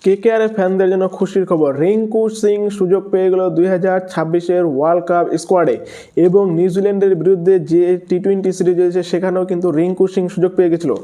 KKR ফ্যানদের জন্য খুশির খবর, রিঙ্কু সিং সুযোগ পেয়ে গেল 2026-এর ওয়ার্ল্ড কাপ স্কোয়াডে এবং নিউজিল্যান্ডের বিরুদ্ধে যে টি-20 সিরিজ হয়েছে সেখানেও কিন্তু রিঙ্কু সিং সুযোগ পেয়ে গেছিলো।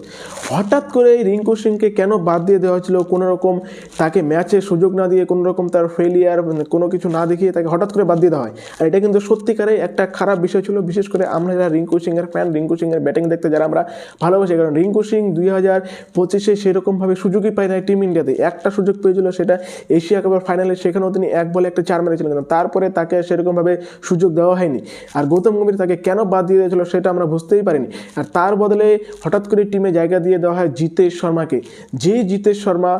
হঠাৎ করে এই রিঙ্কু সিংকে কেন বাদ দিয়ে দেওয়া হয়েছিল? কোনোরকম তাকে ম্যাচে সুযোগ না দিয়ে, কোনোরকম তার ফেলিয়ার কোনো কিছু না দেখিয়ে তাকে হঠাৎ করে বাদ দিয়ে দেওয়া হয়। আর এটা কিন্তু সত্যিকারের একটা খারাপ বিষয় ছিল, বিশেষ করে আমরা যারা রিঙ্কু সিংয়ের ফ্যান, রিঙ্কু সিংয়ের ব্যাটিং দেখতে যারা আমরা ভালোবাসি। কারণ রিঙ্কু সিং 2025-এ সেরকমভাবে সুযোগই পায় না টিম ইন্ডিয়াতে। একটা সুযোগ পেয়েছিল, সেটা এশিয়া কাপের ফাইনালে, সেখানেও তিনি এক বলে একটা 4 মেরেছিলেন, কিন্তু তারপরে তাকে সেরকমভাবে সুযোগ দেওয়া হয়নি। আর গৌতম গম্ভীর তাকে কেন বাদ দিয়ে দিয়েছিল সেটা আমরা বুঝতেই পারিনি। আর তার বদলে হঠাৎ করে টিমে জায়গা দিয়ে দেওয়া হয় জিতেশ শর্মাকে। যে জিতেশ শর্মা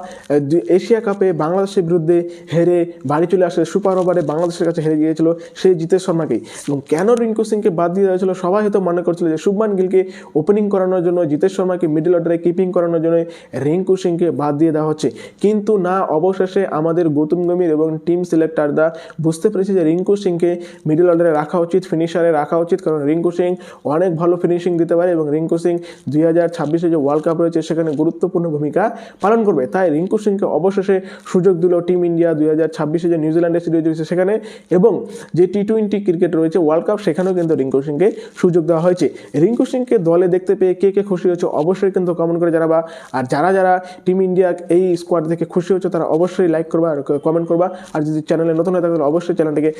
এশিয়া কাপে বাংলাদেশের বিরুদ্ধে হেরে বাড়ি চলে আসে, সুপার ওভারে বাংলাদেশের কাছে হেরে গিয়েছিল সেই জিতেশ শর্মাকেই। এবং কেন রিঙ্কু সিংকে বাদ দিয়ে দেওয়া হয়েছিল, সবাই হয়তো মনে করছিল যে শুভমান গিলকে ওপেনিং করানোর জন্য, জিতেশ শর্মাকে মিডল অর্ডারে কিপিং করানোর জন্য রিঙ্কু সিংকে বাদ দিয়ে দেওয়া হচ্ছে। কিন্তু না, অবশেষে আমাদের গৌতম গম্ভীর এবং টিম সিলেক্টররা বুঝতে পেরেছে যে রিঙ্কু সিংকে মিডল অর্ডারে রাখা উচিত, ফিনিশারে রাখা উচিত। কারণ রিঙ্কু সিং অনেক ভালো ফিনিশিং দিতে পারে এবং রিঙ্কু সিং 2026-এ যে ওয়ার্ল্ড কাপ রয়েছে সেখানে গুরুত্বপূর্ণ ভূমিকা পালন করবে। তাই রিঙ্কু সিংকে অবশেষে সুযোগ দিল টিম ইন্ডিয়া 2026-এ যে নিউজিল্যান্ডের সিরিজ রয়েছে সেখানে, এবং যে টি-20 ক্রিকেট রয়েছে ওয়ার্ল্ড কাপ, সেখানেও কিন্তু রিঙ্কু সিংকে সুযোগ দেওয়া হয়েছে। রিঙ্কু সিংকে দলে দেখতে পেয়ে কে কে খুশি হয়েছে অবশ্যই কিন্তু কমেন্ট করে জানাবা। আর যারা যারা টিম ইন্ডিয়া এই স্কোয়াড থেকে খুশি হচ্ছে তারা অবশ্যই লাইক করবা আর কমেন্ট করবা। আর যদি চ্যানেলে নতুন হয়ে থাকে তাহলে অবশ্যই চ্যানেলটিকে